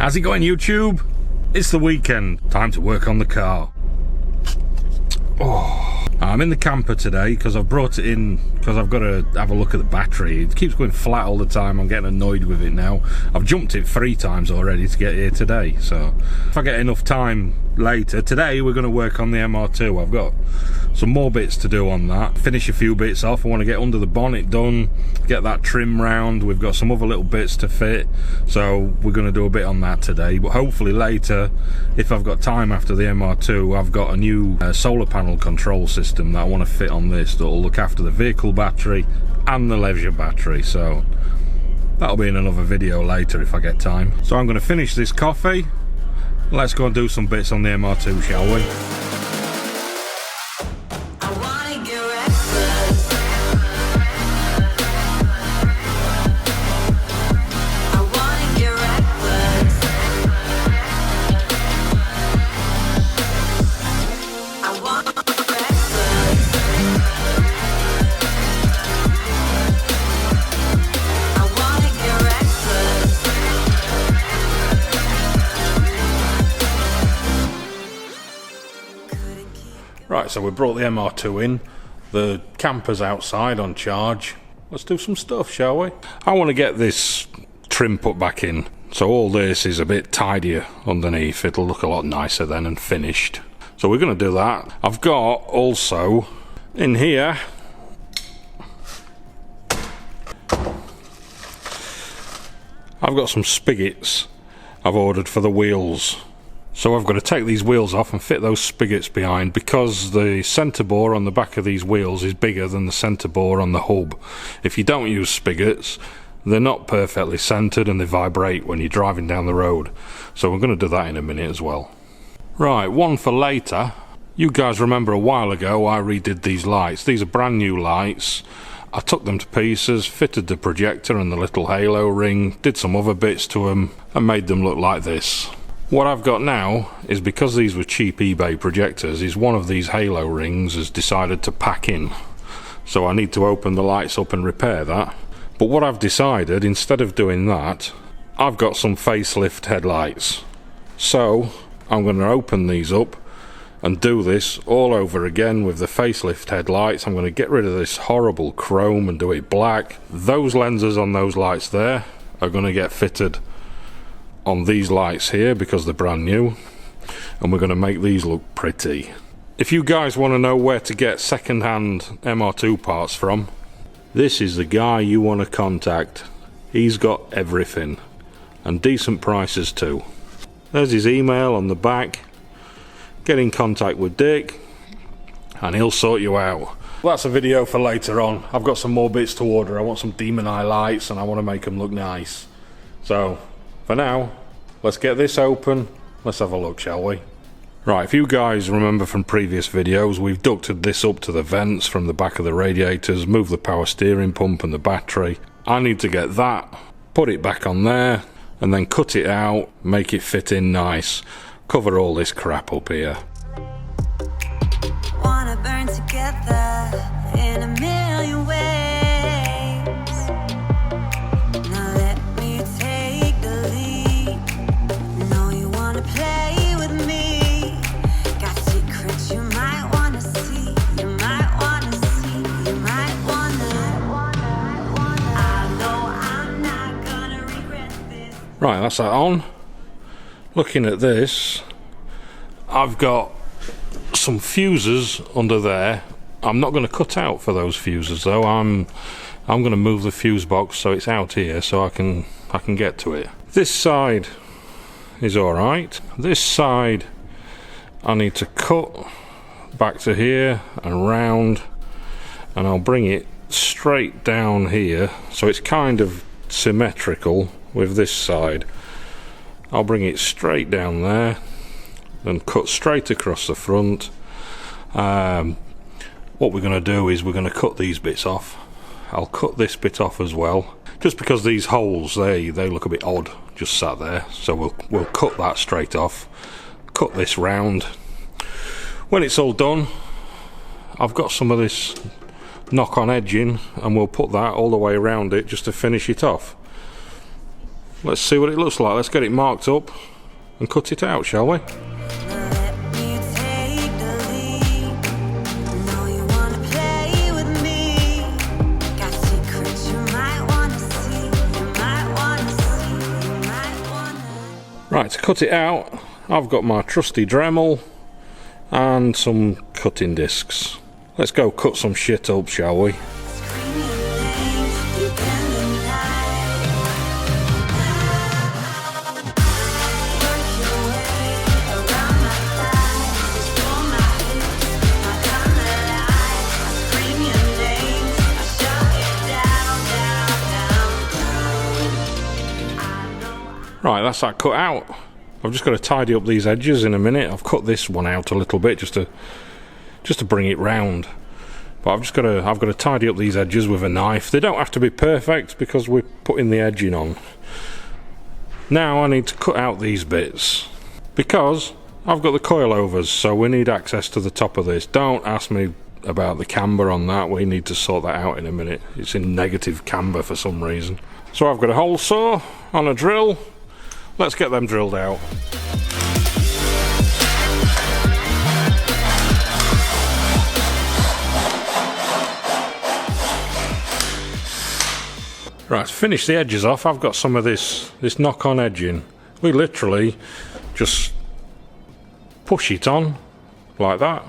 How's it going, YouTube? It's the weekend. Time to work on the car. Oh, I'm in the camper today because I've brought it in because I've got to have a look at the battery. It keeps going flat all the time. I'm getting annoyed with it now. I've jumped it 3 times already to get here today. So if I get enough time later, today we're going to work on the MR2. I've got some more bits to do on that. Finish a few bits off. I want to get under the bonnet done, get that trim round. We've got some other little bits to fit, so we're going to do a bit on that today. But hopefully later, if I've got time after the MR2, I've got a new solar panel control system that I want to fit on this that will look after the vehicle battery and the leisure battery. So that'll be in another video later if I get time. So I'm going to finish this coffee. Let's go and do some bits on the MR2, shall we? Right, so we brought the MR2 in, the camper's outside on charge. Let's do some stuff, shall we? I want to get this trim put back in, so all this is a bit tidier underneath. It'll look a lot nicer then and finished. So we're going to do that. I've got also in here I've got some spigots I've ordered for the wheels. So I've got to take these wheels off and fit those spigots behind, because the centre bore on the back of these wheels is bigger than the centre bore on the hub. If you don't use spigots, they're not perfectly centred and they vibrate when you're driving down the road. So we're going to do that in a minute as well. Right, one for later. You guys remember a while ago I redid these lights. These are brand new lights. I took them to pieces, fitted the projector and the little halo ring, did some other bits to them and made them look like this. What I've got now is, because these were cheap eBay projectors, is one of these halo rings has decided to pack in. So I need to open the lights up and repair that. But what I've decided, instead of doing that, I've got some facelift headlights. So I'm going to open these up and do this all over again with the facelift headlights. I'm going to get rid of this horrible chrome and do it black. Those lenses on those lights there are going to get fitted on these lights here because they're brand new, and we're going to make these look pretty. If you guys want to know where to get second-hand MR2 parts from, this is the guy you want to contact. He's got everything, and decent prices too. There's his email on the back. Get in contact with Dick and he'll sort you out. That's a video for later on. I've got some more bits to order. I want some demon eye lights and I want to make them look nice. So for now, let's get this open. Let's have a look, shall we? Right, if you guys remember from previous videos, we've ducted this up to the vents from the back of the radiators, moved the power steering pump and the battery. I need to get that, put it back on there, and then cut it out, make it fit in nice. Cover all this crap up here. Wanna burn together in a million ways. Right, that's that on. Looking at this, I've got some fuses under there. I'm not going to cut out for those fuses though. I'm going to move the fuse box so it's out here so I can get to it. This side is alright. This side I need to cut back to here and round, and I'll bring it straight down here so it's kind of symmetrical with this side. I'll bring it straight down there and cut straight across the front. What we're going to do is we're going to cut these bits off. I'll cut this bit off as well, just because these holes they look a bit odd just sat there. So we'll cut that straight off, cut this round. When it's all done, I've got some of this knock-on edging and we'll put that all the way around it just to finish it off. let's see what it looks like. Let's get it marked up and cut it out, shall we? Let me take the lead. Know you wanna play with me. Got secrets you might wanna see. You might wanna see. You might wanna. Right, to cut it out, I've got my trusty Dremel and some cutting discs. Let's go cut some shit up, shall we? Scream your name deep in the night. Work your way around my thighs. Explore my hips, my kind of life. I scream your name, I shut it down, down, down, down. I know. Right, that's that cut out. I've just got to tidy up these edges in a minute. I've cut this one out a little bit just to bring it round. But I've got to tidy up these edges with a knife. They don't have to be perfect because we're putting the edging on. Now I need to cut out these bits because I've got the coilovers, so we need access to the top of this. Don't ask me about the camber on that. We need to sort that out in a minute. It's in negative camber for some reason. So I've got a hole saw on a drill. Let's get them drilled out. Right, to finish the edges off, I've got some of this knock-on edging. We literally just push it on like that,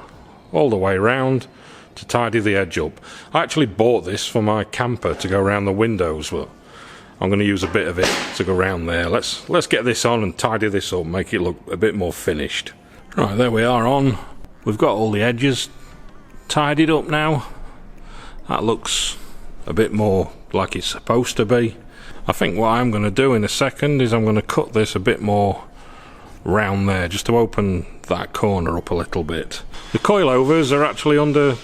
all the way around to tidy the edge up. I actually bought this for my camper to go around the windows, but I'm going to use a bit of it to go around there. Let's get this on and tidy this up, make it look a bit more finished. Right, there we are on. We've got all the edges tidied up now. That looks a bit more like it's supposed to be. I think what I'm going to do in a second is I'm going to cut this a bit more round there just to open that corner up a little bit. The coilovers are actually under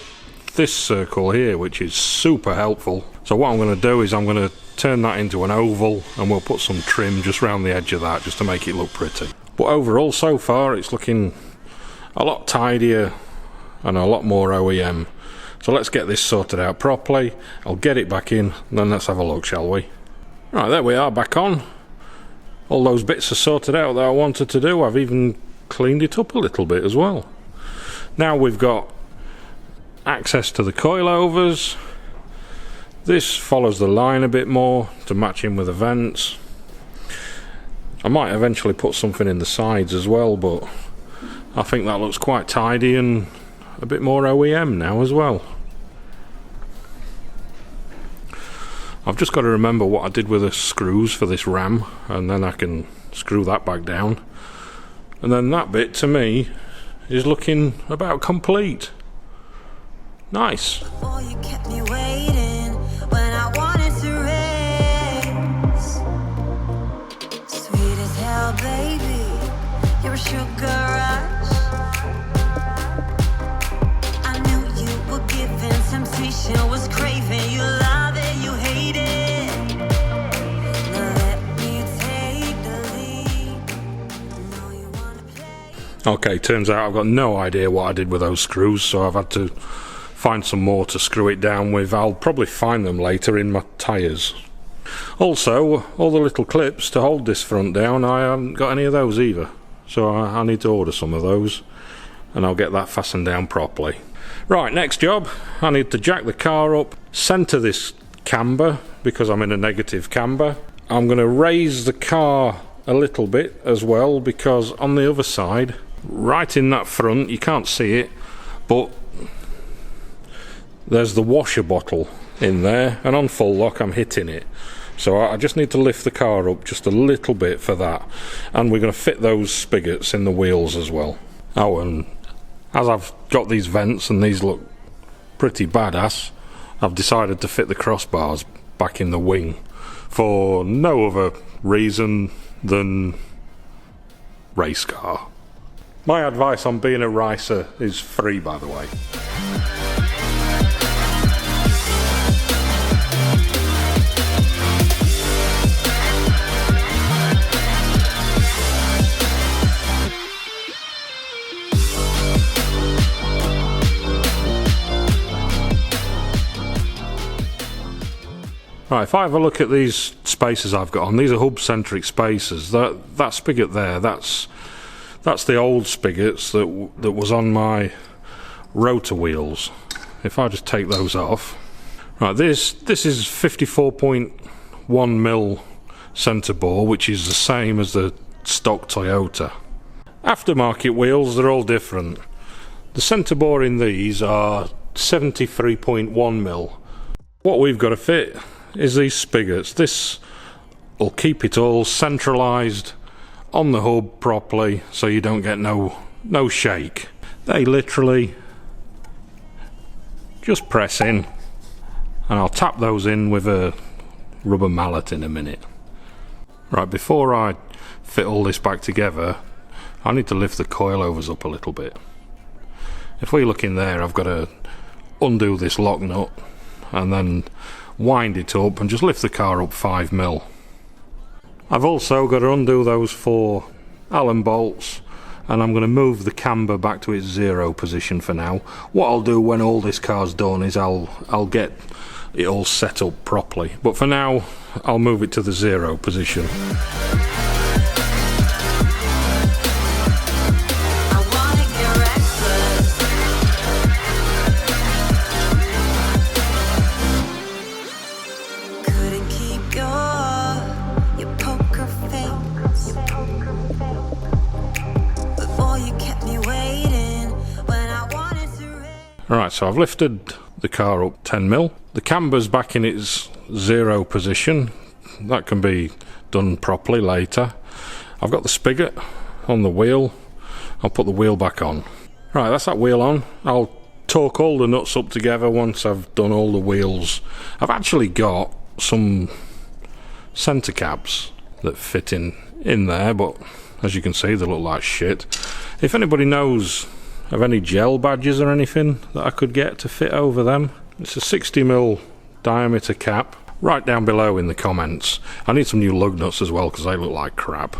this circle here, which is super helpful. So what I'm going to do is I'm going to turn that into an oval and we'll put some trim just round the edge of that just to make it look pretty. But overall so far it's looking a lot tidier and a lot more OEM. So let's get this sorted out properly. I'll get it back in and then let's have a look, shall we? Right, there we are, back on. All those bits are sorted out that I wanted to do. I've even cleaned it up a little bit as well. Now we've got access to the coilovers. This follows the line a bit more to match in with the vents. I might eventually put something in the sides as well, but I think that looks quite tidy and a bit more OEM now as well. I've just got to remember what I did with the screws for this ram, and then I can screw that back down. And then that bit, to me, is looking about complete. Nice. Before you kept me waiting when I wanted to race. Sweet as hell, baby, you're a sugar rush. I knew you were giving temptation, was craving. You love it, you hate it. Now let me take the lead. Know you wanna play. Okay, turns out I've got no idea what I did with those screws, so I've had to find some more to screw it down with. I'll probably find them later in my tyres. Also, all the little clips to hold this front down, I haven't got any of those either. So I need to order some of those, and I'll get that fastened down properly. Right, next job, I need to jack the car up, centre this camber, because I'm in a negative camber. I'm going to raise the car a little bit as well, because on the other side, right in that front, you can't see it, but there's the washer bottle in there, and on full lock I'm hitting it. So I just need to lift the car up just a little bit for that. And we're going to fit those spigots in the wheels as well. Oh, and as I've got these vents and these look pretty badass, I've decided to fit the crossbars back in the wing for no other reason than race car. My advice on being a racer is free, by the way. Right, if I have a look at these spacers I've got on, these are hub-centric spacers. That spigot there, that's the old spigots that was on my rotor wheels. If I just take those off. Right, this is 54.1 mil centre bore, which is the same as the stock Toyota. Aftermarket wheels, they're all different. The centre bore in these are 73.1 mil. What we've got to fit is these spigots. This will keep it all centralised on the hub properly, so you don't get no shake. They literally just press in, and I'll tap those in with a rubber mallet in a minute. Right, before I fit all this back together, I need to lift the coilovers up a little bit. If we look in there, I've got to undo this lock nut and then wind it up and just lift the car up 5 mil. I've also got to undo those 4 Allen bolts, and I'm going to move the camber back to its 0 position for now. What I'll do when all this car's done is I'll get it all set up properly, but for now I'll move it to the 0 position. Right, so I've lifted the car up 10 mil. The camber's back in its 0 position. That can be done properly later. I've got the spigot on the wheel. I'll put the wheel back on. Right, that's that wheel on. I'll torque all the nuts up together once I've done all the wheels. I've actually got some centre caps that fit in there, but as you can see, they look like shit. If anybody knows of any gel badges or anything that I could get to fit over them, it's a 60 mil diameter cap. Right down below in the comments. I need some new lug nuts as well because they look like crap.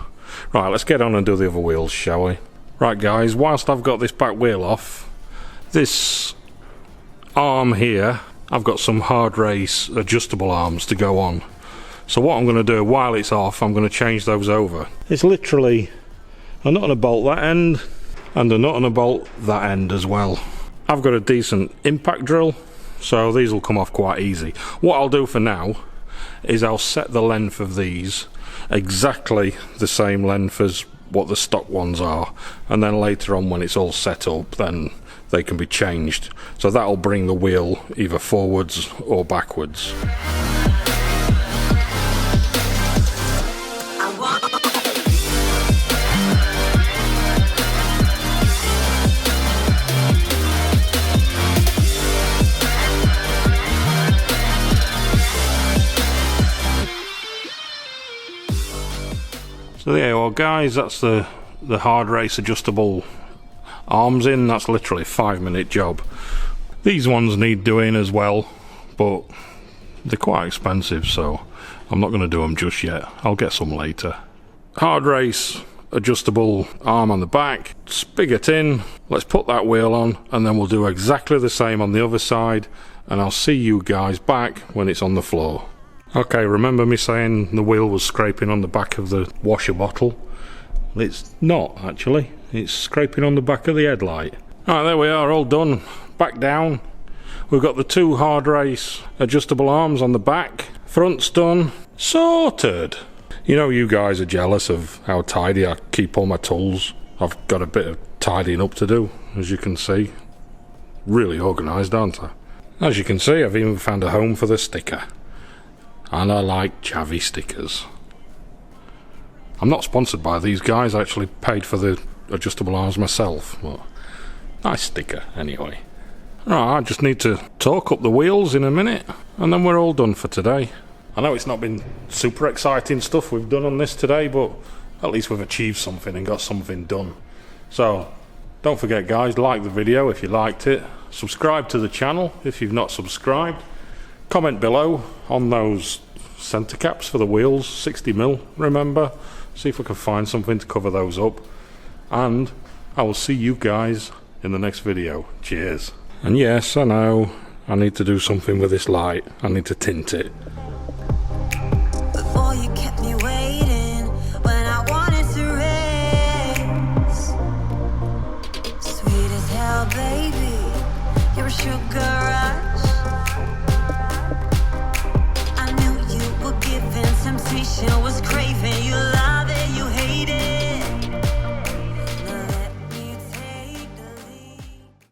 Right, let's get on and do the other wheels, shall we? Right guys, whilst I've got this back wheel off, this arm here, I've got some Hardrace adjustable arms to go on. So what I'm going to do while it's off, I'm going to change those over. It's literally a nut and a bolt that end, and a nut and a bolt that end as well. I've got a decent impact drill, so these will come off quite easy. What I'll do for now is I'll set the length of these exactly the same length as what the stock ones are, and then later on when it's all set up, then they can be changed. So that'll bring the wheel either forwards or backwards. So yeah, well guys, that's the Hardrace adjustable arms in. That's literally a 5-minute job. These ones need doing as well, but they're quite expensive, so I'm not going to do them just yet. I'll get some later. Hardrace adjustable arm on the back, spigot in. Let's put that wheel on, and then we'll do exactly the same on the other side, and I'll see you guys back when it's on the floor. Okay, remember me saying the wheel was scraping on the back of the washer bottle? Well, it's not actually. It's scraping on the back of the headlight. Alright, there we are, all done. Back down. We've got the 2 Hardrace adjustable arms on the back. Front's done. Sorted! You know you guys are jealous of how tidy I keep all my tools. I've got a bit of tidying up to do, as you can see. Really organised, aren't I? As you can see, I've even found a home for the sticker. And I like chavvy stickers. I'm not sponsored by these guys, I actually paid for the adjustable arms myself, but nice sticker anyway. Right, I just need to torque up the wheels in a minute, and then we're all done for today. I know it's not been super exciting stuff we've done on this today, but at least we've achieved something and got something done. So, don't forget guys, like the video if you liked it, subscribe to the channel if you've not subscribed. Comment below on those centre caps for the wheels, 60 mil, remember. See if we can find something to cover those up. And I will see you guys in the next video. Cheers. And yes, I know, I need to do something with this light. I need to tint it. sugar